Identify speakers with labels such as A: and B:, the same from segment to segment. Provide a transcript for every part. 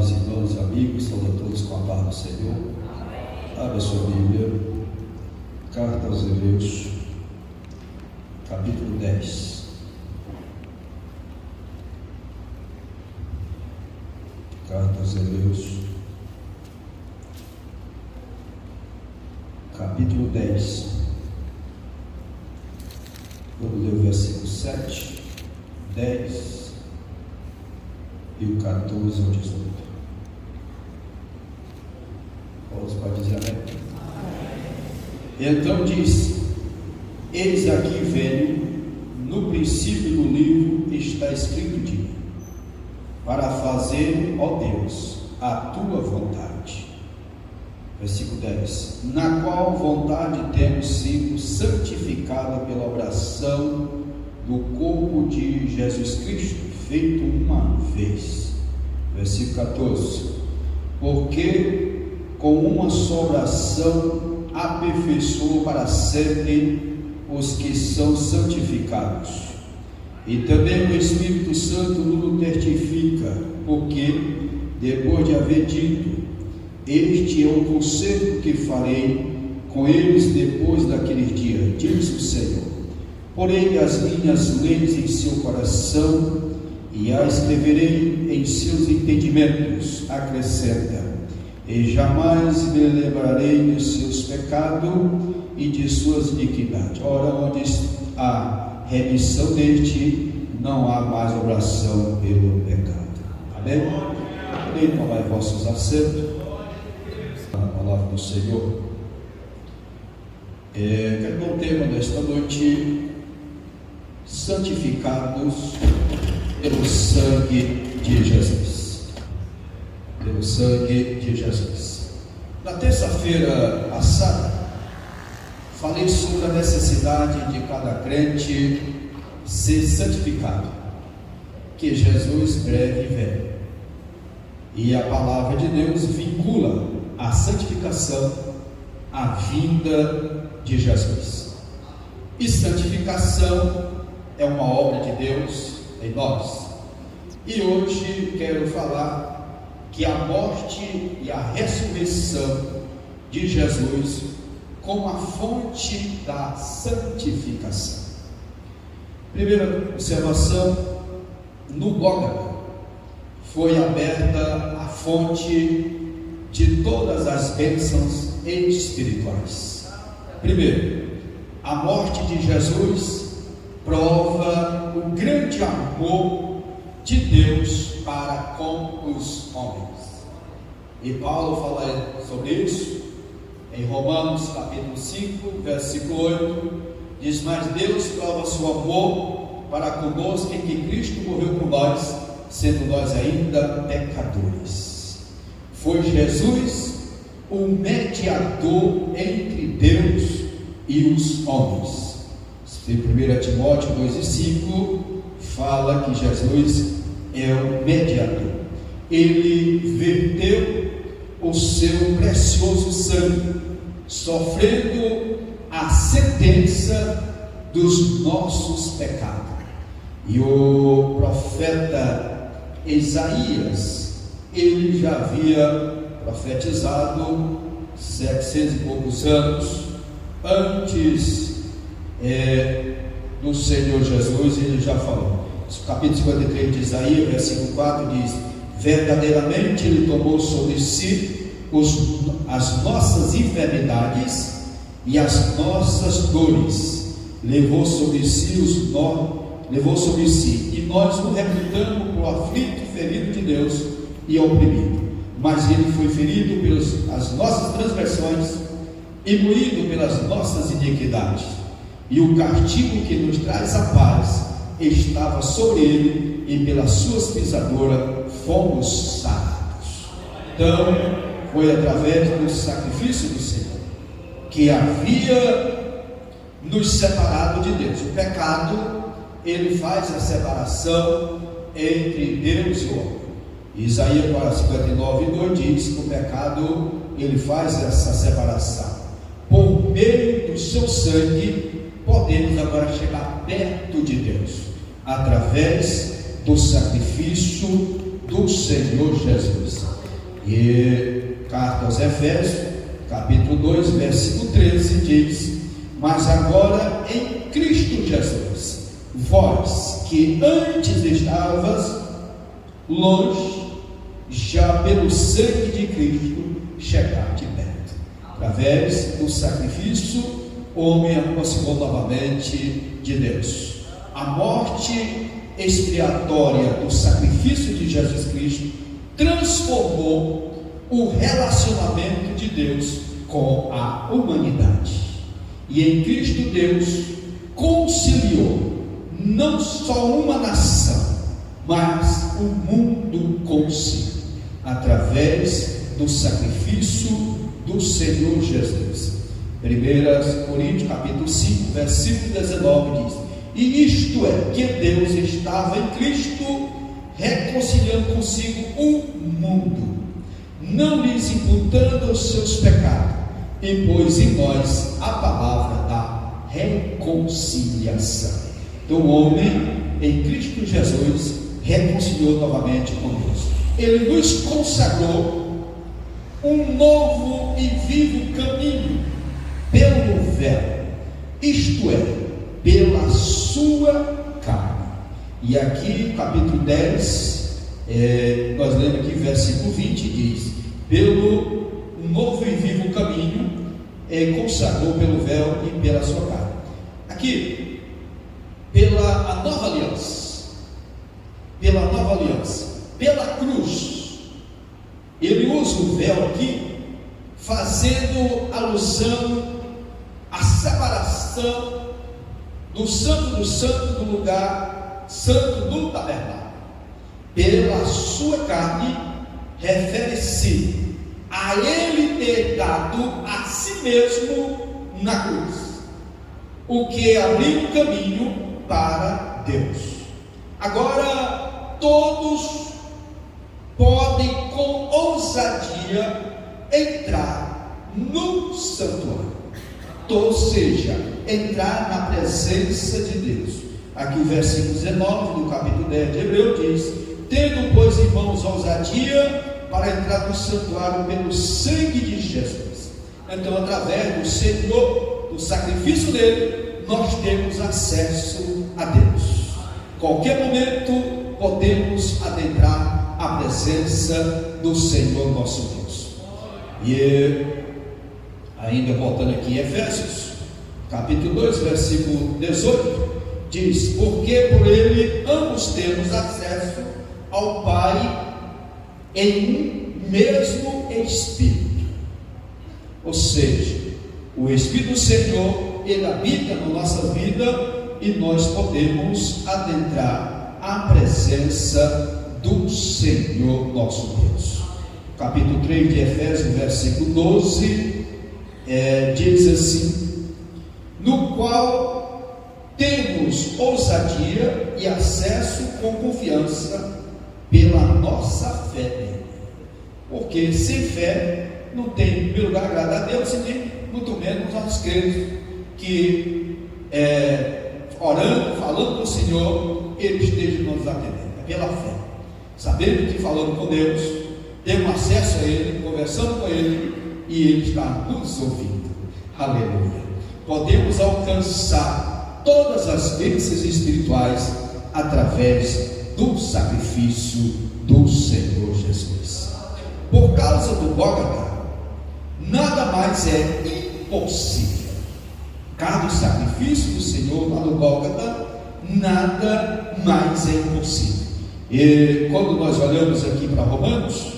A: Amados irmãos e amigos, saúdo a todos com a paz do Senhor. Abra sua Bíblia, Carta aos Hebreus, capítulo 10. Carta aos Hebreus, capítulo 10. Vamos ler o versículo 7, 10 e o 14 ao 18. Todos podem dizer amém? Então diz: eis aqui venho, no princípio do livro está escrito de mim, para fazer, ó Deus, a tua vontade. Versículo 10: na qual vontade temos sido santificada pela oração do corpo de Jesus Cristo, feito uma vez. Versículo 14: porque com uma só oração aperfeiçoou para sempre os que são santificados. E também o Espírito Santo nos testifica, porque depois de haver dito: este é o concerto que farei com eles depois daquele dia, diz o Senhor, porém as minhas leis em seu coração e as escreverei em seus entendimentos, acrescenta, e jamais me lembrarei de seus pecados e de suas iniquidades. Ora, onde há remissão deste, não há mais oração pelo pecado. Amém? Podem tomar vossos assentos. A palavra do Senhor. Quero dar o tema desta noite: santificados pelo sangue de Jesus. Pelo sangue de Jesus. Na terça-feira passada, falei sobre a necessidade de cada crente ser santificado, que Jesus breve vem. E a palavra de Deus vincula a santificação à vinda de Jesus. E santificação é uma obra de Deus em nós. E hoje quero falar que a morte e a ressurreição de Jesus como a fonte da santificação. Primeira observação: no Gólgota foi aberta a fonte de todas as bênçãos espirituais. Primeiro, a morte de Jesus prova o grande amor de Deus para com os homens. E Paulo fala sobre isso em Romanos capítulo 5, versículo 8, diz: mas Deus prova seu amor para conosco em que Cristo morreu por nós, sendo nós ainda pecadores. Foi Jesus o mediador entre Deus e os homens. Em 1 Timóteo 2:5 fala que Jesus é o mediador. Ele verteu o seu precioso sangue, sofrendo a sentença dos nossos pecados. E o profeta Isaías, ele já havia profetizado 700 e poucos anos antes do Senhor Jesus. Ele já falou. Capítulo 53 de Isaías, versículo 4 diz: verdadeiramente ele tomou sobre si as nossas enfermidades e as nossas dores, levou sobre si, e nós o reputamos por aflito, ferido de Deus e oprimido. Mas ele foi ferido pelas nossas transgressões e moído pelas nossas iniquidades, e o castigo que nos traz a paz estava sobre ele, e pelas suas pisaduras fomos sarados. Então foi através do sacrifício do Senhor que havia nos separado de Deus. O pecado, ele faz a separação entre Deus e o homem. Isaías 59:2 diz que o pecado, ele faz essa separação. Por meio do seu sangue podemos agora chegar perto de Deus, através do sacrifício do Senhor Jesus. E carta aos Efésios, capítulo 2, versículo 13 diz: mas agora em Cristo Jesus, vós que antes estavas longe, já pelo sangue de Cristo chegaste perto. Através do sacrifício, o homem aproximou novamente de Deus. A morte expiatória do sacrifício de Jesus Cristo transformou o relacionamento de Deus com a humanidade. E em Cristo Deus conciliou não só uma nação, mas o mundo consigo, através do sacrifício do Senhor Jesus. 1 Coríntios capítulo 5, versículo 19 diz: e isto é, que Deus estava em Cristo reconciliando consigo o mundo, não lhes imputando os seus pecados, e pôs em nós a palavra da reconciliação. Então o homem em Cristo Jesus reconciliou novamente com Deus. Ele nos consagrou um novo e vivo caminho pelo véu, isto é, pela sua carne. E aqui, capítulo 10, nós lemos aqui, versículo 20, diz: pelo novo e vivo caminho, consagrou pelo véu e pela sua carne. Aqui, pela a nova aliança, pela cruz, ele usa o véu aqui, fazendo alusão à separação do santo do santo do lugar santo do tabernáculo. Pela sua carne, refere-se a ele ter dado a si mesmo na cruz, o que abriu o caminho para Deus. Agora todos podem com ousadia entrar no santuário, ou seja, entrar na presença de Deus. Aqui o versículo 19 do capítulo 10 de Hebreu diz: tendo, pois, irmãos, ousadia para entrar no santuário pelo sangue de Jesus. Então, através do Senhor, do sacrifício dele, nós temos acesso a Deus. Qualquer momento podemos adentrar a presença do Senhor nosso Deus. E ainda voltando aqui em Efésios, capítulo 2, versículo 18, diz: porque por ele ambos temos acesso ao Pai em um mesmo Espírito. Ou seja, o Espírito do Senhor, ele habita na nossa vida e nós podemos adentrar a presença do Senhor nosso Deus. Capítulo 3 de Efésios, versículo 12, diz assim: no qual temos ousadia e acesso com confiança pela nossa fé nele. Porque sem fé não tem, em primeiro lugar, agradar a Deus, e nem muito menos nós cremos que orando, falando com o Senhor, ele esteja nos atendendo. É pela fé, sabendo que falando com Deus, temos acesso a ele, conversando com ele, e ele está nos ouvindo. Aleluia. Podemos alcançar todas as bênçãos espirituais através do sacrifício do Senhor Jesus. Por causa do Gólgota, nada mais é impossível. Cada sacrifício do Senhor lá no Gólgota, nada mais é impossível. E quando nós olhamos aqui para Romanos,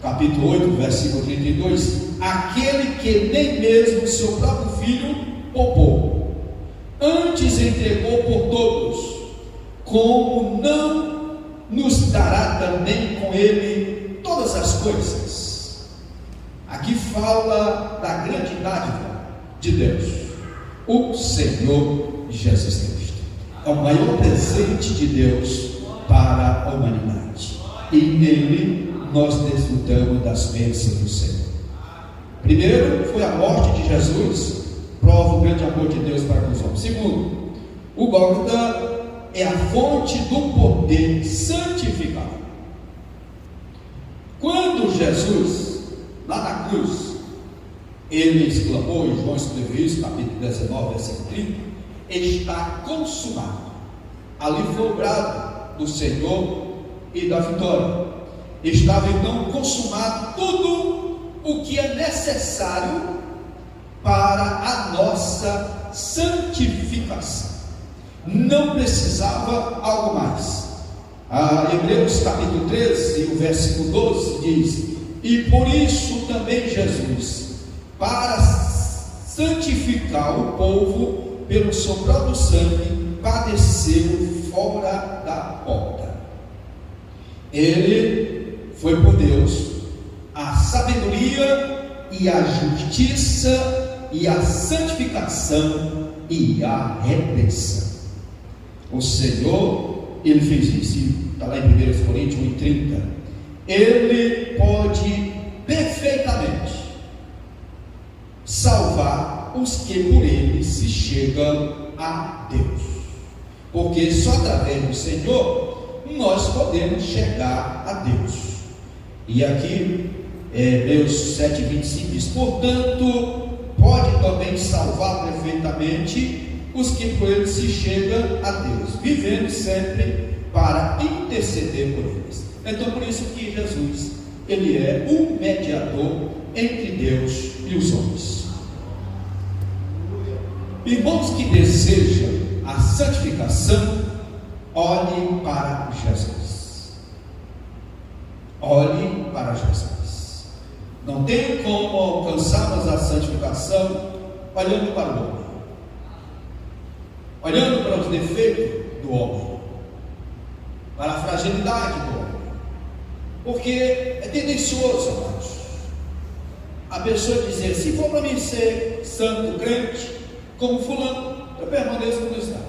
A: capítulo 8, versículo 32, aquele que nem mesmo seu próprio filho poupou, antes entregou por todos, como não nos dará também com ele todas as coisas? Aqui fala da grande dádiva de Deus, o Senhor Jesus Cristo. É o maior presente de Deus para a humanidade, e nele nós desfrutamos das bênçãos do Senhor. Primeiro foi a morte de Jesus, prova o grande amor de Deus para com os homens. Segundo, o Gólgota é a fonte do poder santificador. Jesus, lá na cruz, ele exclamou, e João escreveu isso, capítulo 19, versículo 30, está consumado. Ali foi o brado do Senhor e da vitória. Estava então consumado tudo o que é necessário para a nossa santificação. Não precisava algo mais. Hebreus capítulo 13, o versículo 12 diz: e por isso também Jesus, para santificar o povo pelo seu próprio sangue, padeceu fora da porta. Ele foi por Deus a sabedoria e a justiça e a santificação e a redenção. O Senhor, ele fez isso, está lá em 1 Coríntios 1,30. Ele pode perfeitamente salvar os que por ele se chegam a Deus, porque só através do Senhor nós podemos chegar a Deus. E aqui Hebreus 7,25 diz: portanto, pode também salvar perfeitamente os que por ele se chegam a Deus, vivendo sempre para interceder por eles. Então, por isso que Jesus, ele é o mediador entre Deus e os homens. Irmãos que desejam a santificação, olhem para Jesus. Olhem para Jesus. Não tem como alcançarmos a santificação olhando para o homem, olhando para os defeitos do homem, para a fragilidade do homem, porque é tendencioso, amados, a pessoa dizer: se for para mim ser santo, crente, como fulano, eu permaneço como está.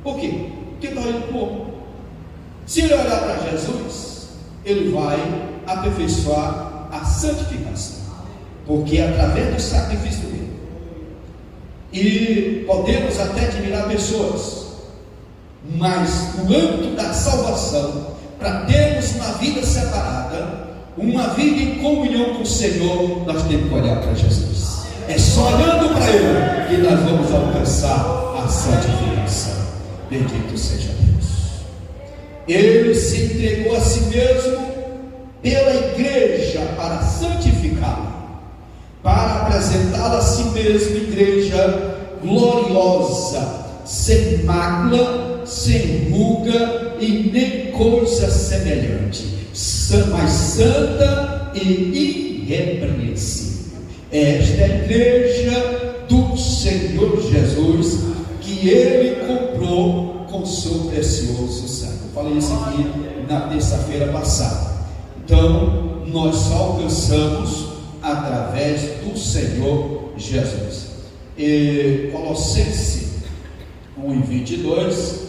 A: Por quê? Porque está olhando para o homem. Se ele olhar para Jesus, ele vai aperfeiçoar a santificação, porque é através do sacrifício dele. E podemos até admirar pessoas, mas no âmbito da salvação, para termos uma vida separada, uma vida em comunhão com o Senhor, nós temos que olhar para Jesus. É só olhando para Ele que nós vamos alcançar a santificação. Bendito seja Deus. Ele se entregou a si mesmo pela igreja para santificá-la, para apresentá-la a si mesmo, igreja gloriosa, sem mácula, sem ruga e nem coisa semelhante, mas santa e irrepreensível. Esta é a igreja do Senhor Jesus, que Ele comprou com seu precioso sangue. Eu falei isso aqui na terça-feira passada. Então, nós só alcançamos através do Senhor Jesus. E Colossenses 1:22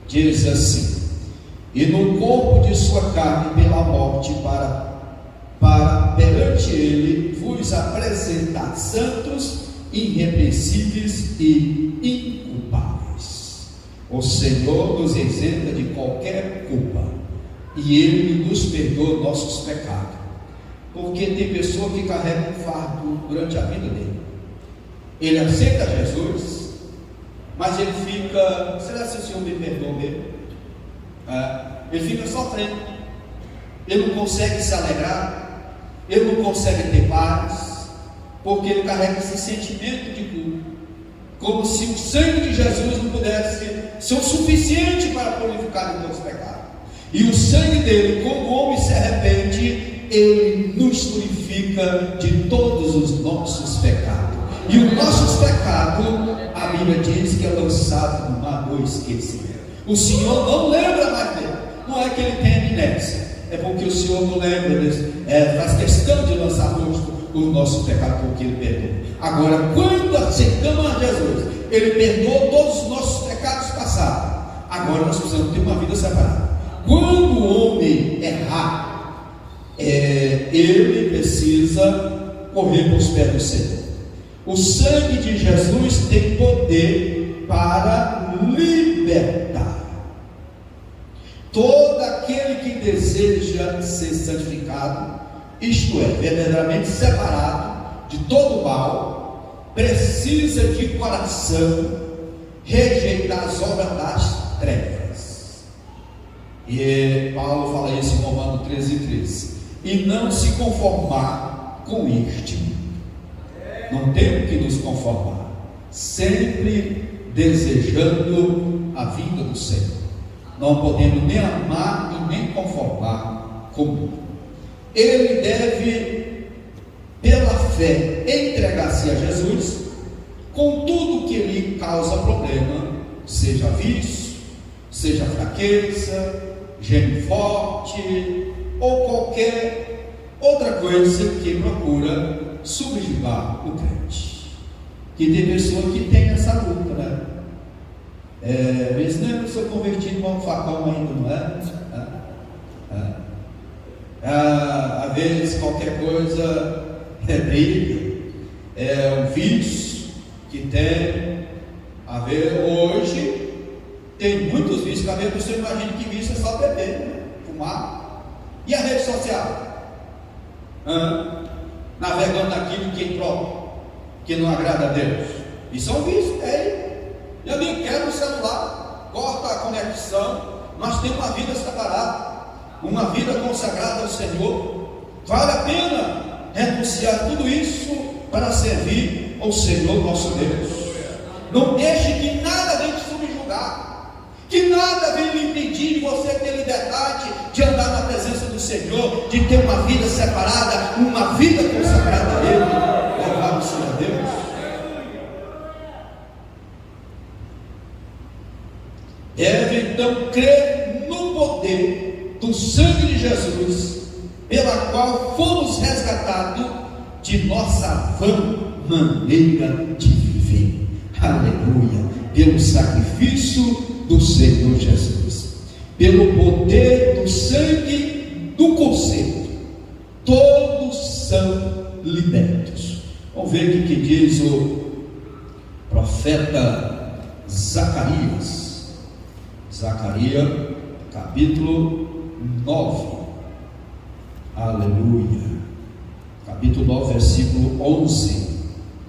A: diz assim: e no corpo de sua carne pela morte, para perante ele vos apresentar santos, irrepreensíveis e inculpáveis. O Senhor nos isenta de qualquer culpa, e Ele nos perdoa nossos pecados, porque tem pessoa que carrega um fardo durante a vida dele. Ele aceita Jesus, mas ele fica: será que o Senhor me perdoa mesmo? Ele fica sofrendo, ele não consegue se alegrar, ele não consegue ter paz, porque ele carrega esse sentimento de culpa, como se o sangue de Jesus não pudesse ser o suficiente para purificar os nossos pecados. E o sangue dele, quando o homem se arrepende, ele nos purifica de todos os nossos pecados. E os nossos pecados, a Bíblia diz que é lançado no mar do esquecimento. O Senhor não lembra mais dele. Não é que ele tem amnésia, é porque o Senhor não lembra desse, faz questão de lançar rosto o nosso pecado, porque ele perdoa. Agora, quando aceitamos a Jesus, ele perdoou todos os nossos pecados passados. Agora nós precisamos ter uma vida separada. Quando o homem errar, ele precisa correr para os pés do Senhor. O sangue de Jesus tem poder para libertar. Todo aquele que deseja deseja ser santificado, isto é, verdadeiramente separado de todo mal, precisa de coração rejeitar as obras das trevas. E Paulo fala isso em Romanos 13:13. E não se conformar com este mundo. Não temos que nos conformar, sempre desejando a vinda do Senhor. Não podemos nem amar e nem conformar com o mundo. Ele deve, pela fé, entregar-se a Jesus com tudo que lhe causa problema, seja vício, seja fraqueza, gênio forte ou qualquer outra coisa que procura subjugar o crente. Que tem pessoa que tem essa luta, né? Mesmo não sou convertido a um facão ainda, não é? Às vezes qualquer coisa é briga, é um vício que tem. A ver, hoje tem muitos vícios, que a ver, você imagina que vício é só beber, né? Fumar. E a rede social? Navegando naquilo que impróprio, que não agrada a Deus. Isso é um vício, E amigo, quebra o celular, corta a conexão. Nós temos uma vida separada, uma vida consagrada ao Senhor. Vale a pena renunciar tudo isso para servir ao Senhor nosso Deus. Não deixe que nada venha te subjugar, que nada venha lhe impedir de você ter liberdade de andar na presença do Senhor, de ter uma vida separada, uma vida consagrada a Ele. Louvado seja Deus. Deve então crer no poder do sangue de Jesus, pela qual fomos resgatados de nossa vã maneira de viver. Aleluia! Pelo sacrifício do Senhor Jesus, pelo poder do sangue do concerto, todos são libertos. Vamos ver o que diz o profeta Zacarias. Zacarias, capítulo 9. Aleluia. Capítulo 9, versículo 11.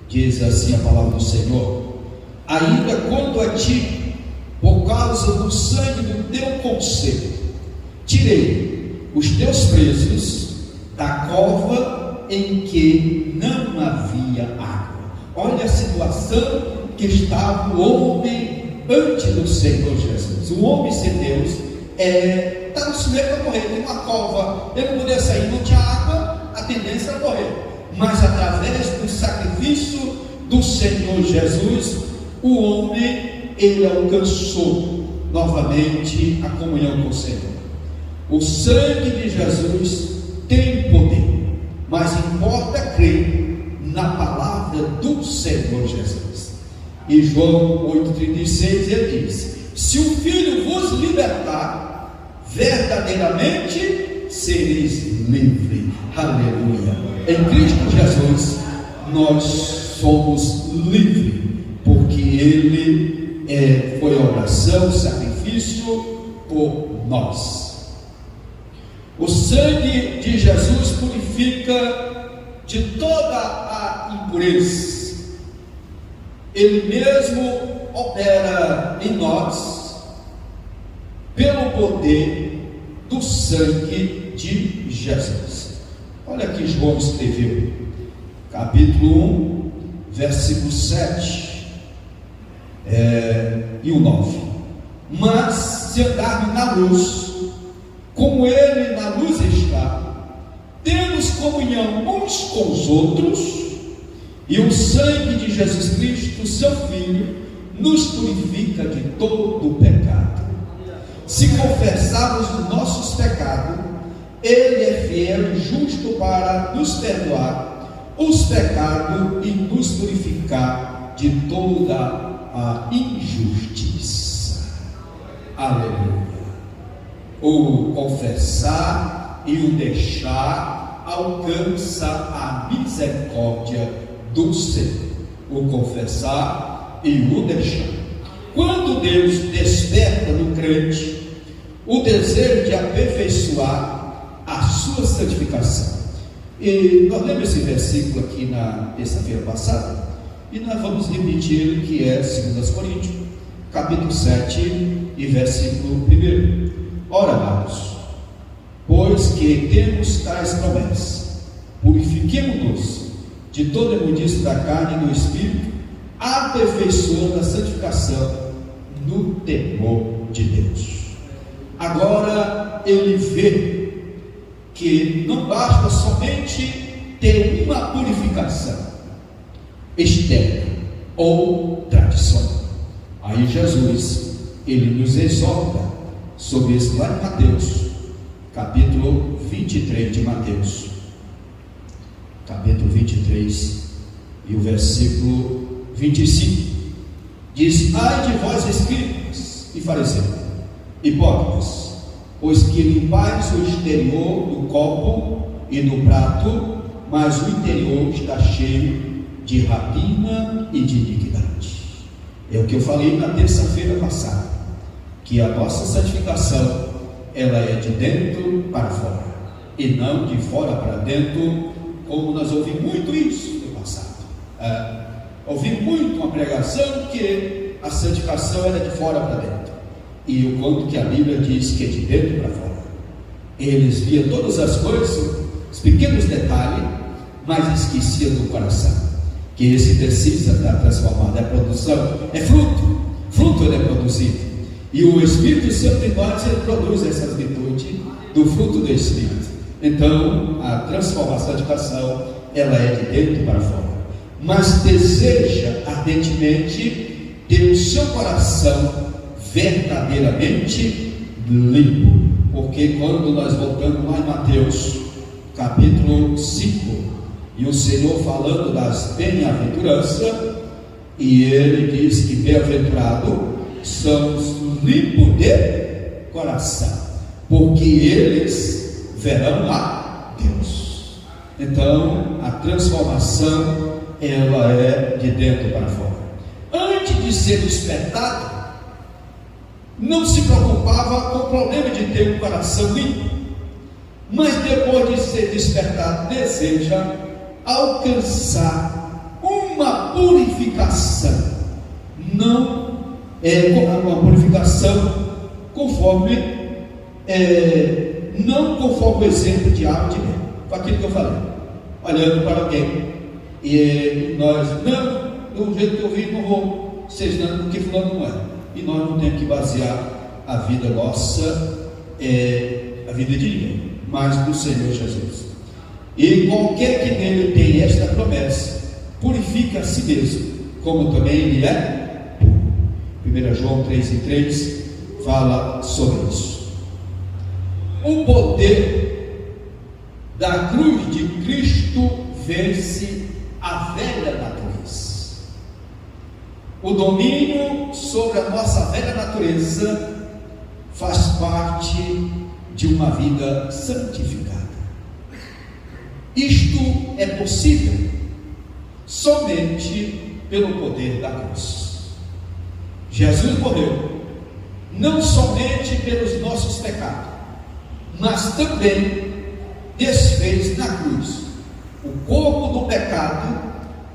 A: Diz assim a palavra do Senhor: ainda quanto a ti, por causa do sangue do teu conselho, tirei os teus presos da cova em que não havia água. Olha a situação que estava o homem antes do Senhor Jesus. O homem sem Deus está no sujeito para morrer. Tem uma cova, ele não podia sair, não tinha água, a tendência era morrer. Mas através do sacrifício do Senhor Jesus, o homem, ele alcançou novamente a comunhão com o Senhor. O sangue de Jesus tem poder, mas importa crer na palavra do Senhor Jesus. E João 8,36 ele diz: se o Filho vos libertar, verdadeiramente sereis livres. Aleluia. Em Cristo Jesus nós somos livres, porque Ele foi a oração, sacrifício por nós. O sangue de Jesus purifica de toda a impureza. Ele mesmo opera em nós pelo poder do sangue de Jesus. Olha aqui João escreveu, capítulo 1, versículo 7 e o 9. Mas se andarmos na luz, como Ele na luz está, temos comunhão uns com os outros, e o sangue de Jesus Cristo, seu Filho, nos purifica de todo o pecado. Se confessarmos os nossos pecados, Ele é fiel e justo para nos perdoar os pecados e nos purificar de toda a injustiça. Aleluia. O confessar e o deixar alcança a misericórdia do Senhor. O confessar e o deixar. Quando Deus desperta no crente o desejo de aperfeiçoar sua santificação. E nós lemos esse versículo aqui na terça-feira passada, e nós vamos repetir ele, que é 2 Coríntios, capítulo 7 e versículo 1. Ora, amados, pois que temos tais promessas, purifiquemo-nos de toda imundície da carne e do espírito, aperfeiçoando a santificação no temor de Deus. Agora ele vê que não basta somente ter uma purificação externa ou tradicional. Aí Jesus, ele nos exorta sobre isso lá em Mateus, capítulo 23 de Mateus, capítulo 23 e o versículo 25, diz: ai de vós, escribas e fariseus, hipócritas, pois que limpais o exterior do copo e do prato, mas o interior está cheio de rapina e de iniquidade. É o que eu falei na terça-feira passada, que a nossa santificação, ela é de dentro para fora, e não de fora para dentro, como nós ouvimos muito isso no passado. Ouvimos muito uma pregação que a santificação era de fora para dentro, e o quanto que a Bíblia diz que é de dentro para fora. Eles viam todas as coisas, os pequenos detalhes, mas esqueciam do coração, que esse precisa estar transformado. É produção, é fruto ele é produzido, e o Espírito Santo em nós, ele produz essas virtudes do fruto do Espírito. Então a transformação, a santificação, ela é de dentro para fora, mas deseja ardentemente ter o seu coração verdadeiramente limpo, porque quando nós voltamos lá em Mateus capítulo 5, e o Senhor falando das bem-aventuranças, e ele diz que bem-aventurado são os limpos de coração, porque eles verão a Deus. Então a transformação, ela é de dentro para fora. Antes de ser despertado, não se preocupava com o problema de ter um coração limpo, mas depois de ser despertado, deseja alcançar uma purificação, não é uma purificação conforme não conforme o exemplo de água de mel, com aquilo que eu falei, olhando para alguém e nós, não, do jeito que eu vi, não vou, vocês não, porque fulano não é, e nós não temos que basear a vida nossa, a vida de ninguém, mas do Senhor Jesus. E qualquer que nele tem esta promessa, purifica a si mesmo, como também ele é puro. 1 João 3,3 fala sobre isso. O poder da cruz de Cristo vence a velha natureza. O domínio sobre a nossa velha natureza faz parte de uma vida santificada. Isto é possível somente pelo poder da cruz. Jesus morreu não somente pelos nossos pecados, mas também desfez na cruz o corpo do pecado,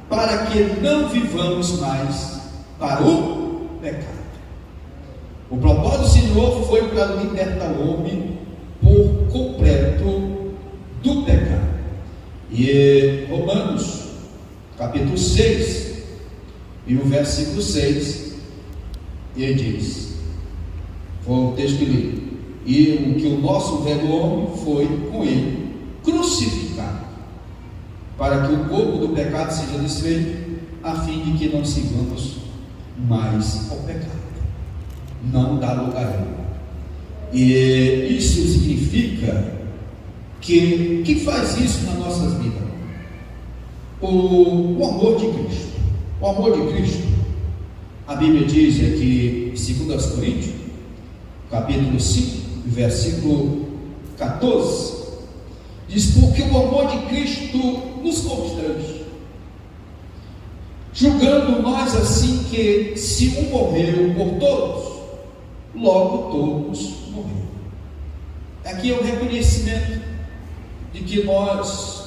A: para que não vivamos mais para o pecado. O propósito do Senhor foi para libertar o homem por completo do pecado. E Romanos capítulo 6 e o versículo 6, ele diz, foi o texto que li, e o que o nosso velho homem foi com ele crucificado, para que o corpo do pecado seja desfeito, a fim de que não sigamos mais ao pecado, não dá lugar a ele. E isso significa que faz isso nas nossas vidas? O amor de Cristo. O amor de Cristo, a Bíblia diz aqui em 2 Coríntios capítulo 5, versículo 14, diz: porque o amor de Cristo nos constrange, julgando nós assim que se um morreu por todos, logo todos morreram. Aqui é o reconhecimento de que nós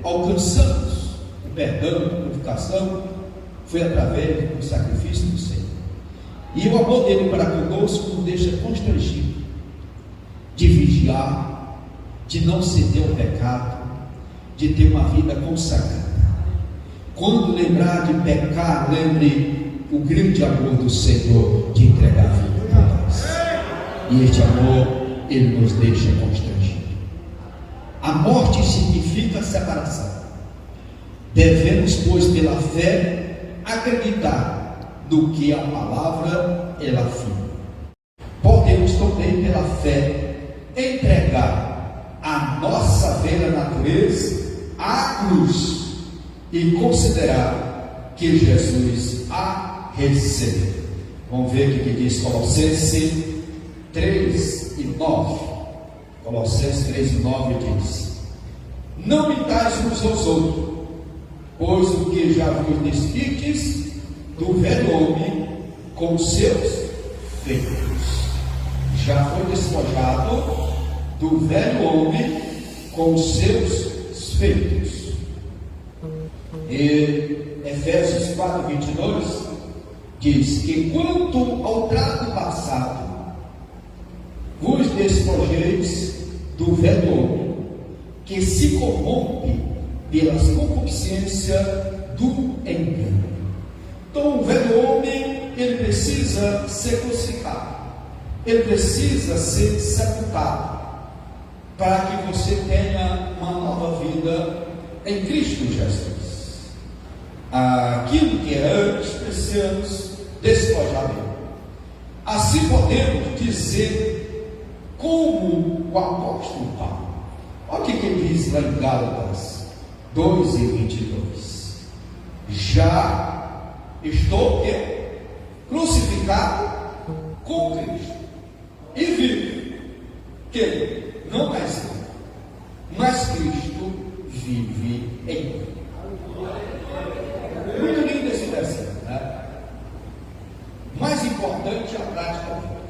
A: alcançamos o perdão, a purificação, foi através do sacrifício do Senhor. E o amor dele para conosco nos deixa constrangido de vigiar, de não ceder ao pecado, de ter uma vida consagrada. Quando lembrar de pecar, lembre o grande amor do Senhor de entregar a vida por nós. E este amor, ele nos deixa constrangido. A morte significa separação. Devemos, pois, pela fé, acreditar no que a palavra ela afirma. Podemos também, pela fé, entregar a nossa velha natureza à cruz e considerar que Jesus a recebeu. Vamos ver o que diz Colossenses 3 e 9. Colossenses 3 e 9 diz: não mintais uns aos outros, pois o que já vos despistes do velho homem com os seus feitos. Já foi despojado do velho homem com os seus feitos. E Efésios 4, 22 diz que quanto ao trato passado, vos despojeis do velho homem, que se corrompe pelas concupiscências do engano. Então o velho homem, ele precisa ser crucificado, ele precisa ser sepultado, para que você tenha uma nova vida em Cristo Jesus. Aquilo que é antes, precisamos despojar dele. Assim podemos dizer, como o apóstolo Paulo. Olha o que ele diz lá em Gálatas 2 e 22. Já estou crucificado com Cristo e vivo, que não mais eu, mas Cristo vive em mim. Muito lindo esse versículo, né? Mais importante é a prática vida.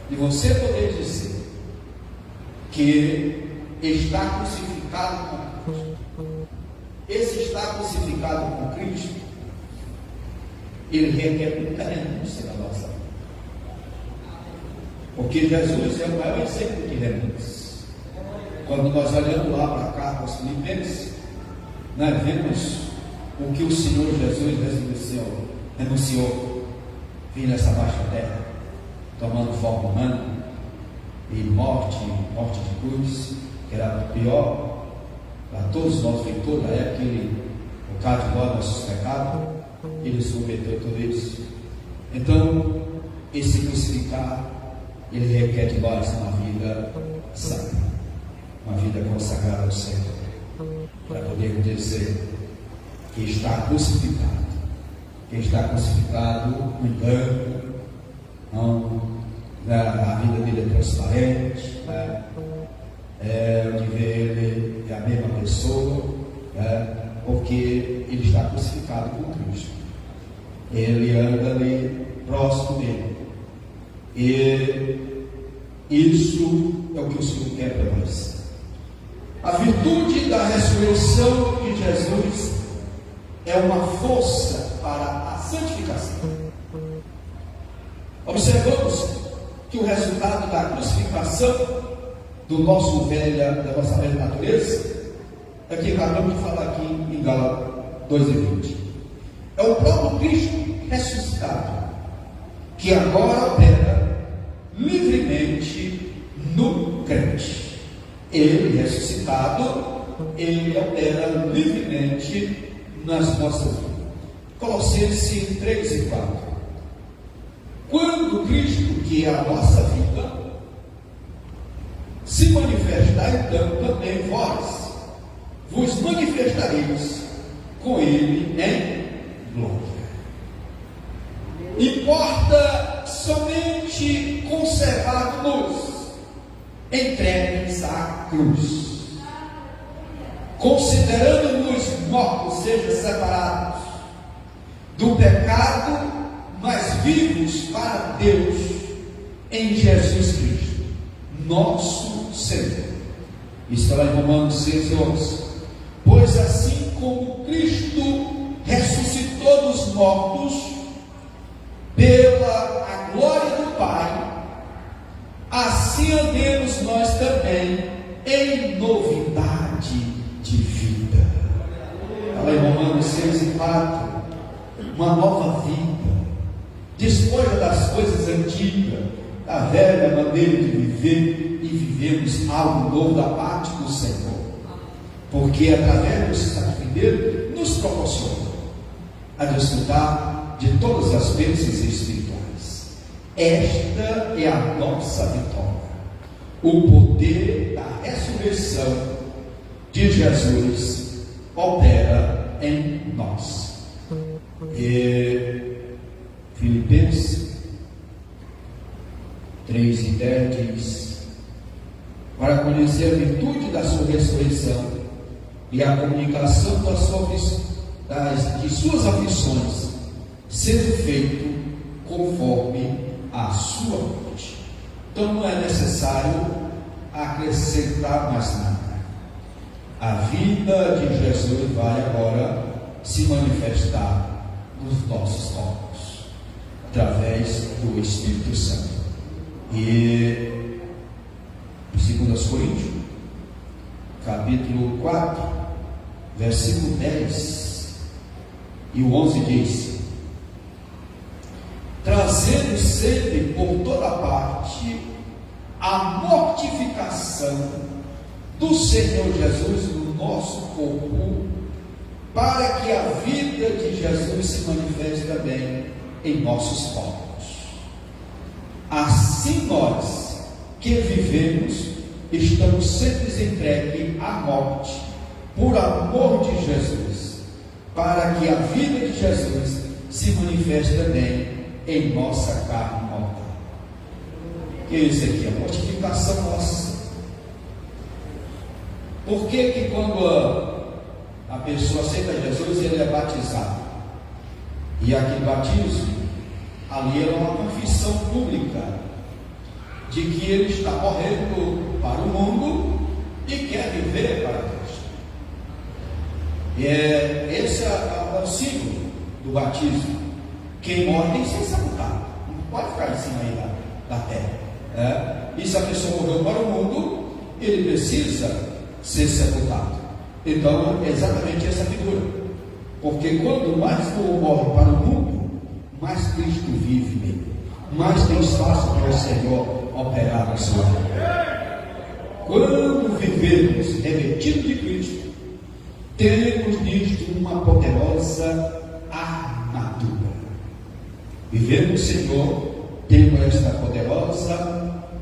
A: E você poder dizer que está crucificado com Cristo. Esse estar crucificado com Cristo, ele requer muita renúncia na nossa vida. Porque Jesus é o maior exemplo de renúncia. Quando nós olhamos lá para a carta aos Filipenses, nós vemos o que o Senhor Jesus renunciou, vir nessa baixa terra, tomando forma humana, e morte de cruz, que era pior para todos nós, em toda a época, por causa de nós, nossos pecados, ele submeteu tudo isso. Então, esse crucificar, ele requer de nós uma vida santa, uma vida consagrada ao Senhor, para podermos dizer que está crucificado. Que está crucificado no engano, não, a vida dele é transparente, né? De ver ele é a mesma pessoa, né? Porque ele está crucificado com Cristo. Ele anda ali próximo dele. E isso é o que o Senhor quer para nós. A virtude da ressurreição de Jesus é uma força para a santificação. Observamos que o resultado da crucificação da nossa velha natureza é que acabamos de falar aqui em Gálatas 2:20. É o próprio Cristo ressuscitado que agora opera livremente no crente. Ele ressuscitado, ele opera livremente nas nossas vidas. Colossenses 3 e 4. Quando Cristo, que é a nossa vida, se manifestar, então também vós vos manifestareis com ele em glória. Importa somente conservar-nos entregues à cruz, considerando-nos mortos, seja separados do pecado, mas vivos para Deus em Jesus Cristo, nosso Senhor. Está lá em Romanos 6:11. Pois assim como Cristo ressuscitou dos mortos pela a glória do Pai, assim andemos nós também em novidade de vida. Está lá em Romanos 6:4. Uma nova vida, despoja das coisas antigas, da velha maneira de viver, e vivemos algo novo da parte do Senhor, porque através do sacrifício dele nos proporciona a desfrutar de todas as bênçãos espirituais. Esta é a nossa vitória, o poder da ressurreição de Jesus opera em nós. E Filipenses 3:10 diz: para conhecer a virtude da sua ressurreição e a comunicação de suas aflições, sendo feito conforme a sua morte. Então não é necessário acrescentar mais nada. A vida de Jesus vai agora se manifestar nos nossos corpos, através do Espírito Santo. E 2 Coríntios, capítulo 4, versículo 10 e o 11 diz: trazendo sempre por toda parte a mortificação do Senhor Jesus no nosso corpo, para que a vida de Jesus se manifeste também em nossos corpos. Assim nós que vivemos, estamos sempre entregues à morte, por amor de Jesus, para que a vida de Jesus se manifeste também em nossa carne mortal. Que é isso aqui? A mortificação nossa. Por que quando a pessoa aceita Jesus e ele é batizado, e aquele batismo ali é uma confissão pública de que ele está morrendo para o mundo e quer viver para Deus? Esse é o símbolo do batismo. Quem morre tem que ser sepultado, não pode ficar em cima aí da terra. E se a pessoa morreu para o mundo, ele precisa ser sepultado. Então é exatamente essa figura, porque quando mais o morre para o mundo, mais Cristo vive nele, mais tem espaço para o Senhor operar na sua vida. Quando vivemos revestidos de Cristo, temos nisto uma poderosa armadura. Vivendo o Senhor, temos esta poderosa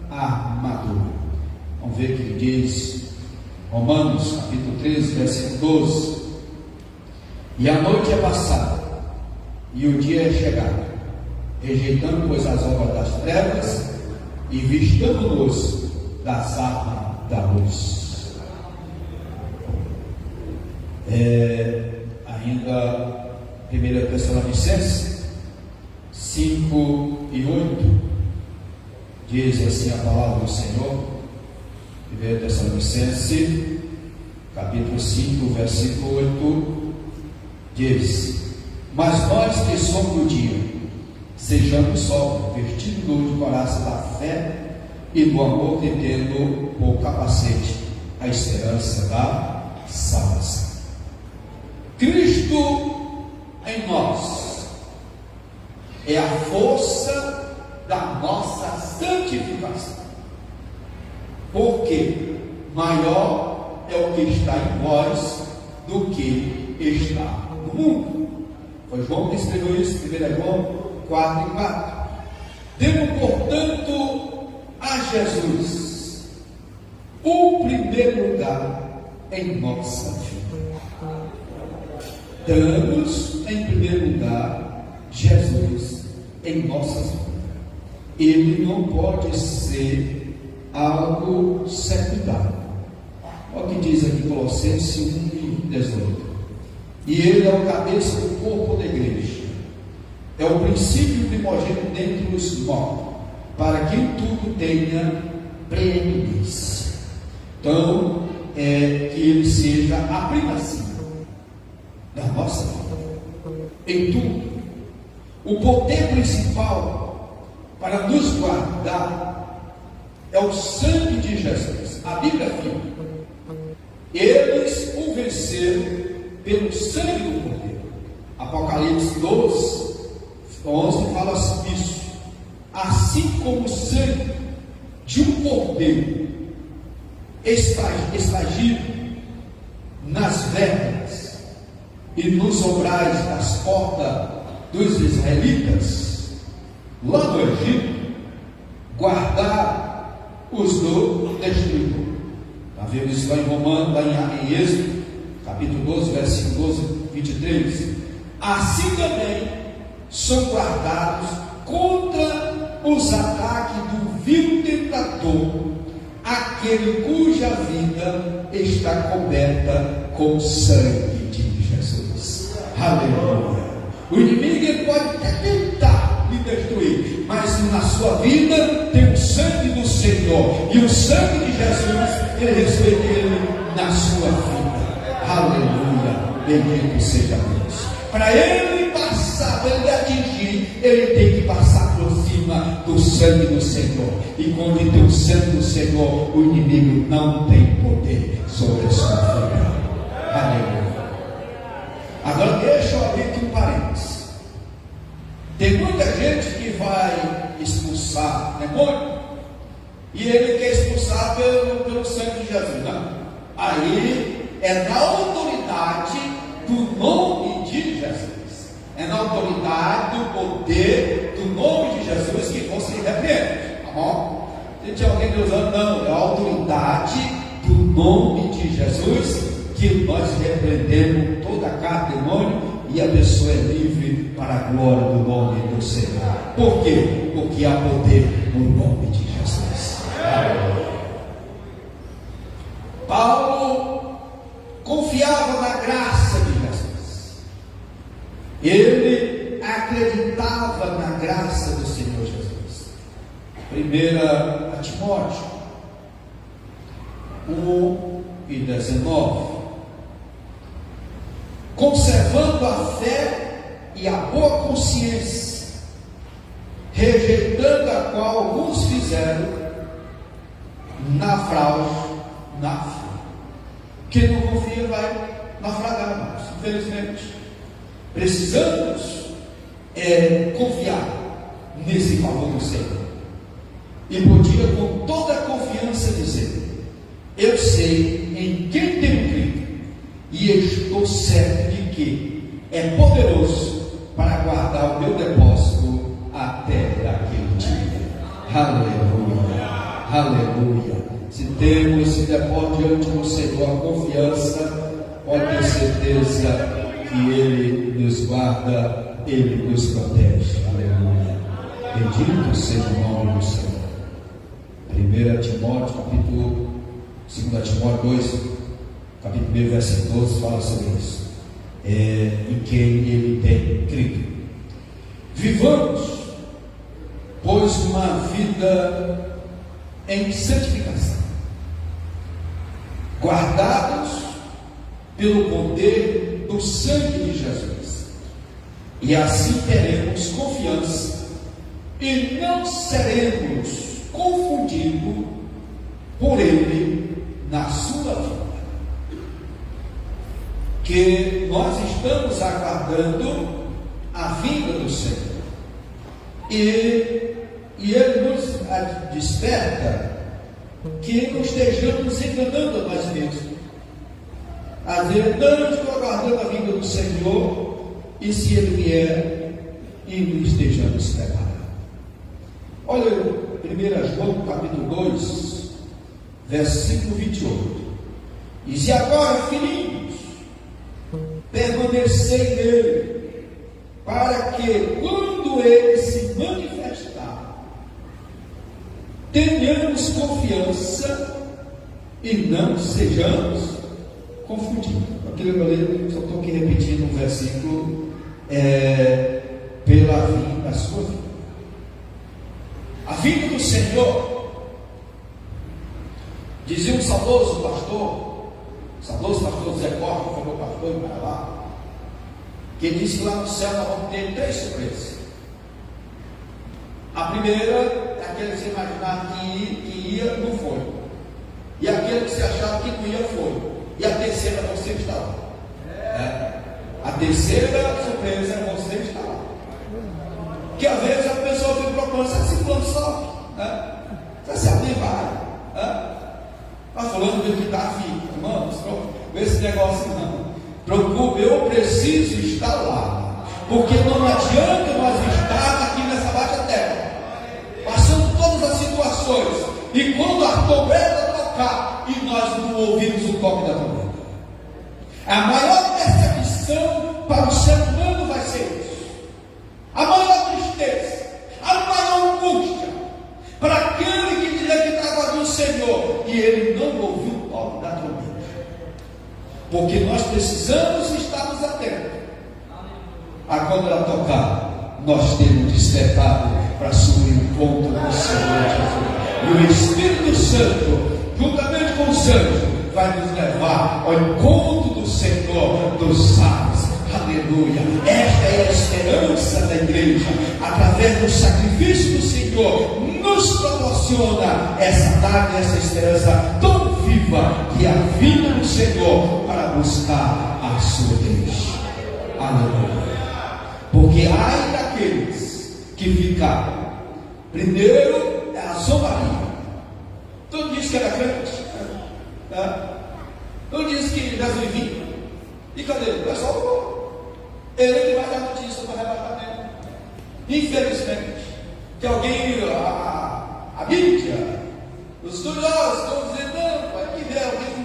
A: armadura. Vamos ver o que ele diz, Romanos capítulo 13, versículo 12. E a noite é passada, e o dia é chegado, rejeitando pois as obras das trevas, e vistamos-nos das armas da luz. Ainda 1 Tessalonicenses 5:8 diz assim a palavra do Senhor. 1 Tessalonicenses capítulo 5, versículo 8 diz: mas nós que somos do dia, sejamos sóbrios, vestidos de coraça da fé e do amor, tendo por capacete a esperança da salvação. Cristo em nós é a força da nossa santificação, porque maior é o que está em vós do que está no mundo. Foi João que escreveu isso, 1 João 4:4. Demos, portanto, a Jesus o primeiro lugar em nossa vida. Damos em primeiro lugar Jesus em nossas vidas. Ele não pode ser algo secundário. Olha o que diz aqui Colossenses 1:18. E ele é o cabeça do corpo da igreja, é o princípio primogênito dentre os mortos, para que em tudo tenha preeminência. Então, que Ele seja a primazia da nossa vida, em tudo. O poder principal para nos guardar é o sangue de Jesus. A Bíblia afirma: eles o venceram pelo sangue do Cordeiro. Apocalipse 12, 11 fala isso. Assim como o sangue de um cordeiro estagido nas vértebras e nos umbrais das portas dos israelitas, lá no Egito, guardar os do destruidor. Está vendo isso lá em Romanos, lá em Êxodo, capítulo 12, versículo 12, 23. Assim também são guardados contra os ataques do vil tentador, aquele cuja vida está coberta com o sangue de Jesus. Aleluia. O inimigo ele pode até tentar lhe destruir, mas na sua vida tem o sangue do Senhor, e o sangue de Jesus ele respeita ele na sua vida. Aleluia. Bendito seja Deus. Para ele passar, para ele atingir, ele tem que passar por cima do sangue do Senhor. E quando tem o sangue do Senhor, o inimigo não tem poder sobre a sua vida. Aleluia. Agora deixa eu abrir aqui um parênteses. Tem muita gente que vai expulsar demônio e ele quer expulsar pelo sangue de Jesus. Não. Aí é na autoridade do nome de Jesus, é na autoridade do poder do nome de Jesus que você repreende. Tá bom? Se tinha alguém que usando, não, é a autoridade do nome de Jesus que nós repreendemos toda a carta do demônio e a pessoa é livre para a glória do nome do Senhor. Por quê? Porque há poder no nome de Jesus. Paulo confiava na graça de Jesus. Ele acreditava na graça do Senhor Jesus. 1 Timóteo 1:19. Conservando a fé e a boa consciência, rejeitando a qual alguns fizeram naufrágio na fé. Quem não confia vai naufragar, irmãos. Infelizmente, precisamos confiar nesse favor do Senhor e podia com toda a confiança dizer: eu sei em quem tenho crido e estou certo de que é poderoso para guardar o meu depósito até aquele dia. Aleluia, aleluia. Se temos esse depósito diante do Senhor, a confiança, pode ter certeza que Ele nos guarda, Ele nos protege. Aleluia. Bendito seja o nome do Senhor. 1 Timóteo, capítulo 2 Timóteo 2, capítulo 1, versículo 12, fala sobre isso. Em quem Ele tem crido. Vivamos, pois, uma vida em santificação, guardados pelo poder do sangue de Jesus, e assim teremos confiança e não seremos confundidos por Ele na sua vida. Que nós estamos aguardando a vinda do Senhor, e Ele nos desperta que não estejamos enganando a nós mesmos. Às vezes não estou aguardando a vinda do Senhor, e se Ele vier, e não estejamos preparados. Olha 1 João capítulo 2, versículo 28. Diz: e agora, filhinhos, permanecei nele, para que quando Ele se manifestar, tenhamos confiança e não sejamos confundidos. Aquele eu só estou aqui repetindo um versículo, pela vinda da sua vida. A vinda do Senhor Dizia um saudoso pastor Zé Corte, que foi meu pastor em Paraná, que ele disse que lá no céu nós vamos ter 3 surpresas. A primeira é aquele que você imaginava que ia, não foi. E aquele que você achava que não ia, foi. E a terceira, você está lá. A terceira surpresa é você estar lá. Que às vezes a pessoa fica procurando, sabe se fulano sobe? Se alguém vai? Mas fulano veio que está fica. Irmãos, esse negócio não. Preocupe, eu preciso estar lá. Porque não adianta nós estar aqui nessa baixa terra, passando todas as situações, e quando a trombeta tocar, e nós não ouvimos o toque da trombeta. A maior perseguição para o ser humano vai ser isso. A maior tristeza, a maior angústia, para aquele que dizer que estava do Senhor, e ele não ouviu o toque da trombeta. Porque nós precisamos estarmos atentos a quando ela tocar, nós temos despertado para assumir o ponto do Senhor Jesus. E o Espírito Santo, juntamente com os anjos, vai nos levar ao encontro do Senhor dos sábios. Aleluia! Esta é a esperança da igreja. Através do sacrifício do Senhor, nos proporciona essa dádiva, essa esperança tão viva, que é a vinda do Senhor para buscar a sua igreja. Aleluia! Porque ai daqueles que ficaram. Primeiro é a zombaria. Tu disse que era crente, tu disse que Jesus vinha. E cadê ele? O pessoal falou. Ele que vai dar notícia do arrebatamento. Infelizmente, que alguém, a mídia, os estudiosos estão dizendo, não, vai que ver alguém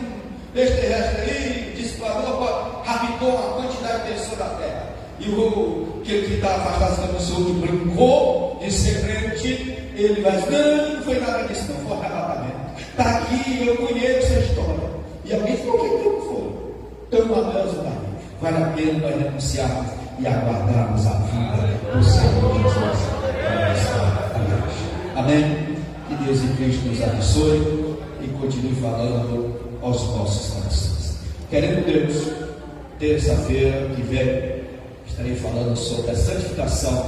A: extraterrestre aí, disparou, raptou uma quantidade de pessoas da terra. E o que estava afastado da pessoa que brincou de ser crente, ele vai dizer, não foi nada disso, não foi arrebatamento. Está aqui, eu conheço essa história. E alguém falou, o que não foi? Então, uma Deus, vale a pena nós renunciarmos e aguardarmos a vida do Senhor Jesus. Amém? Que Deus em Cristo nos abençoe e continue falando aos nossos corações. Querendo Deus, terça-feira que vem, estarei falando sobre a santificação